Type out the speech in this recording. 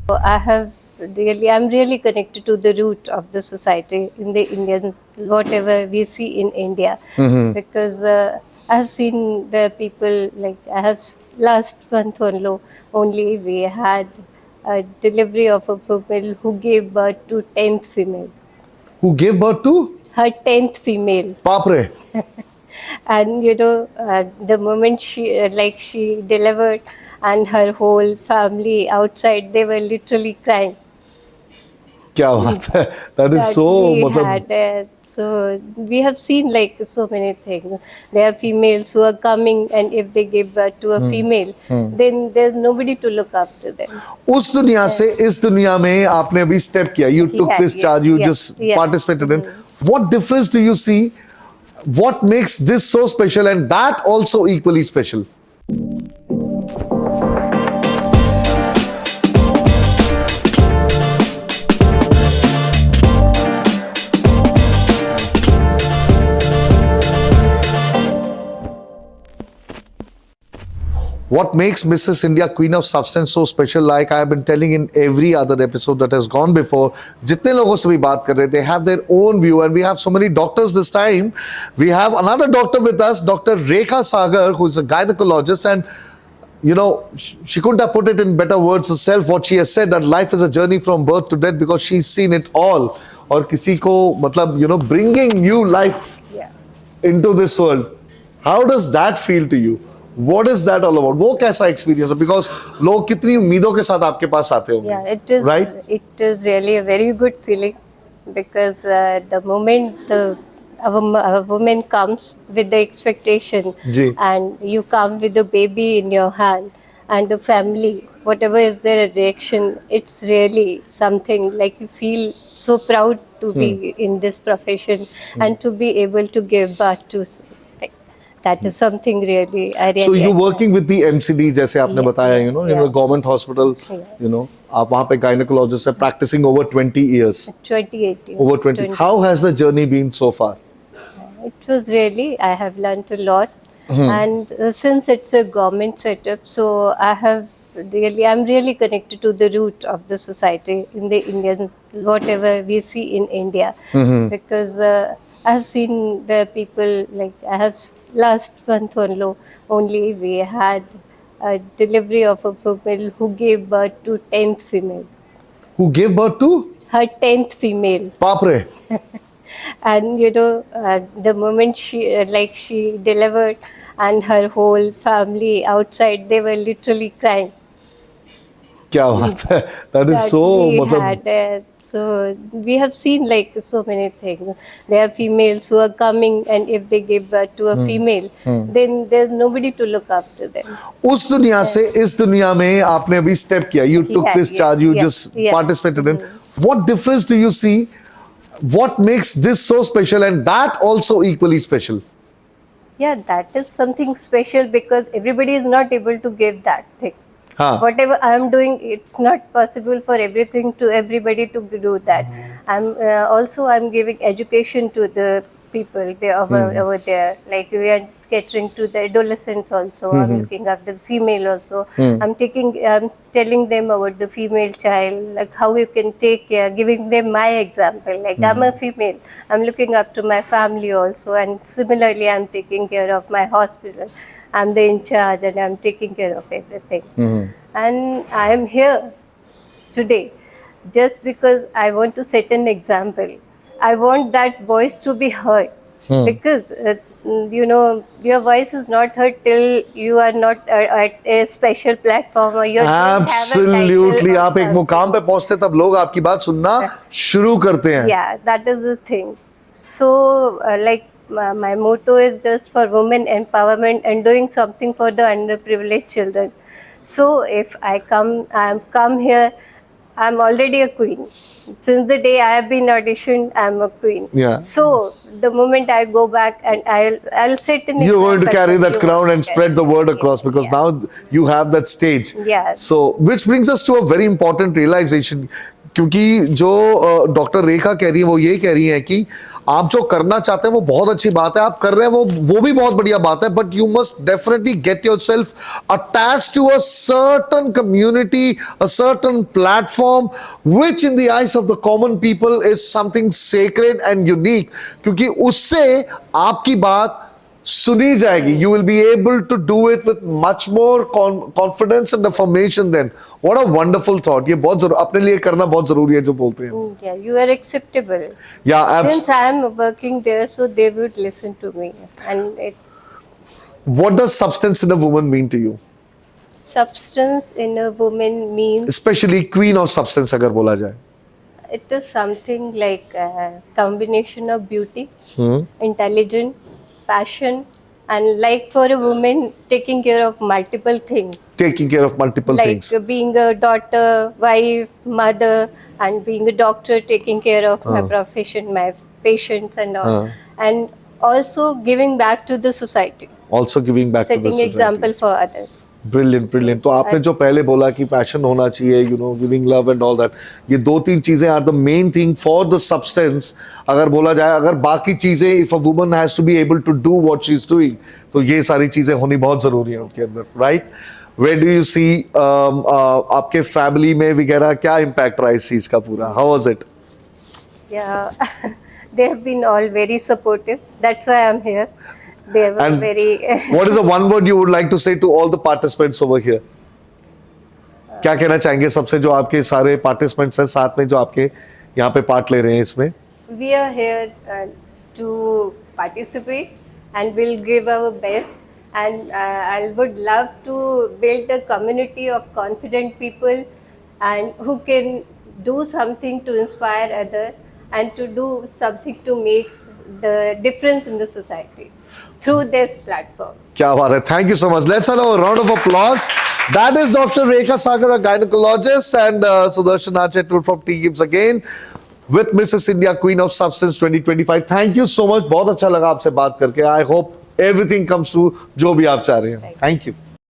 I'm really connected to the root of the society in the Indian, whatever we see in India, because I have seen the people, like last month only we had a delivery of a female who gave birth to 10th female, Who gave birth to? her 10th female. Papre. And the moment she delivered, and her whole family outside, they were literally crying क्या बात है? That is that so, we मतलब had so we have seen like so many things. There are females who are coming, and if they give birth to a female, then there's nobody to look after them. उस दुनिया से इस दुनिया में आपने अभी step किया. You took Yeah, this yeah, charge. You yeah, just yeah. participated in. What difference do you see? What makes this so special and that also equally special? What makes Mrs. India Queen of Substance so special, like I have been telling in every other episode that has gone before, जितने लोगों से भी बात कर रहे, they have their own view, and we have so many doctors this time. We have another doctor with us, Dr. Rekha Sagar, who is a gynecologist, and you know, she couldn't have put it in better words herself. What she has said, that life is a journey from birth to death, because she's seen it all. और किसी को मतलब, you know, bringing new life Yeah. into this world. How does that feel to you? What is that all about? वो कैसा experience है? Because लोग कितनी उम्मीदों के साथ आपके पास आते होंगे. Yeah, it is. Right? It is really a very good feeling, because the moment a woman comes with the expectation, ji. and you come with the baby in your hand, and the family, whatever is their reaction, it's really something like you feel so proud to be in this profession and to be able to give birth to. That is something really. I really. So you working with the MCD, जैसे आपने Yeah, बताया, you know, in a yeah. government hospital, Yeah. you know, आप वहाँ पे gynecologist है, practicing over 20 years. 28 years. Over 20. How has the journey been so far? It was really, I have learned a lot. And since it's a government setup, so I'm really connected to the root of the society in the Indian, whatever we see in India. Because I have seen the people, like last month only we had a delivery of a female who gave birth to 10th female. Who gave birth to? Her 10th female. Papre. And the moment she delivered, and her whole family outside, they were literally crying क्या बात है? That is that so, we मतलब had so we have seen like so many things. There are females who are coming, and if they give birth to a female, then there's nobody to look after them. उस दुनिया से इस दुनिया में आपने अभी step किया. You took Yeah, this yeah, charge. You yeah, just yeah. participated in. What difference do you see? What makes this so special and that also equally special? Yeah, that is something special, because everybody is not able to give that thing. हाँ. Whatever I am doing, it's not possible for everybody to do that. I'm giving education to the people over there. Like we are catering to the adolescents also. I'm looking after the female also. I'm telling them about the female child, like how you can take care, giving them my example. Like I'm a female, I'm looking after my family also, and similarly I'm taking care of my hospital. I'm the in charge, and I'm taking care of everything. And I am here today just because I want to set an example. I want that voice to be heard, because your voice is not heard till you are not at a special platform, or you don't have a title Absolutely. or आप एक something. मुकाम पे पहुंचते तब लोग आपकी बात सुनना शुरू करते हैं. Yeah, that is the thing. So, my motto is just for women empowerment and doing something for the underprivileged children. So, if I'm come here, I'm already a queen. Since the day I have been auditioned, I'm a queen. Yeah. So, the moment I go back, and I'll sit in. You're going to carry that crown and Yes. spread the word across, because Yeah. now you have that stage. Yeah. So, which brings us to a very important realization. क्योंकि जो doctor रेखा कह रही है वो ये कह रही है कि आप जो करना चाहते हैं वो बहुत अच्छी बात है, आप कर रहे हैं वो भी बहुत बढ़िया बात है, but you must definitely get yourself attached to a certain community, a certain platform which in the eyes of the common people is something sacred and unique, क्योंकि उससे आपकी बात सुनी जाएगी. You will be able to do it with much more confidence and affirmation then. What a wonderful thought. ये बहुत जरूर अपने लिए करना बहुत जरूरी है जो बोलते हैं. Yeah, you are acceptable. Yeah, Since I am working there, so they would listen to me. And What does substance in a woman mean to you? substance in a woman means Especially queen of substance अगर बोला जाए. it is something like a combination of beauty, intelligence, passion, and like for a woman taking care of multiple things, Taking care of multiple like things. being a daughter, wife, mother, and being a doctor, taking care of my profession, my patients, and all, and also giving back to the society, Also giving back to the setting society. example for others. Brilliant brilliant. तो आपने जो पहले बोला कि passion होना चाहिए, you know, giving love and all that, ये दो तीन चीजें are the main thing for the substance. अगर बोला जाए, अगर बाकी चीजें, if a woman has to be able to do what she is doing, तो ये सारी चीजें होनी बहुत जरूरी है उनके अंदर, right? Where do you see आपके फैमिली में वगैरह क्या इम्पैक्ट रहा इस चीज का पूरा? How was it? Yeah, they have been all very supportive. That's why I'm here. They were And very. What is the one word you would like to say to all the participants over here? क्या कहना चाहेंगे सबसे, जो आपके सारे participants हैं साथ में, जो आपके यहाँ पे पार्ट ले रहे हैं इसमें? We are here to participate and we'll give our best. And I would love to build a community of confident people and who can do something to inspire others and to do something to make the difference in the society through this platform. क्या बात है. Thank you so much. Let's have a round of applause. That is Dr. Rekha Sagar, a gynecologist, and Sudarshan Achettur from T-Gibbs again with Mrs. India Queen of Substance 2025. Thank you so much. बहुत अच्छा लगा आपसे बात करके. I hope everything comes through जो भी आप चाह रहे हैं. Thank you.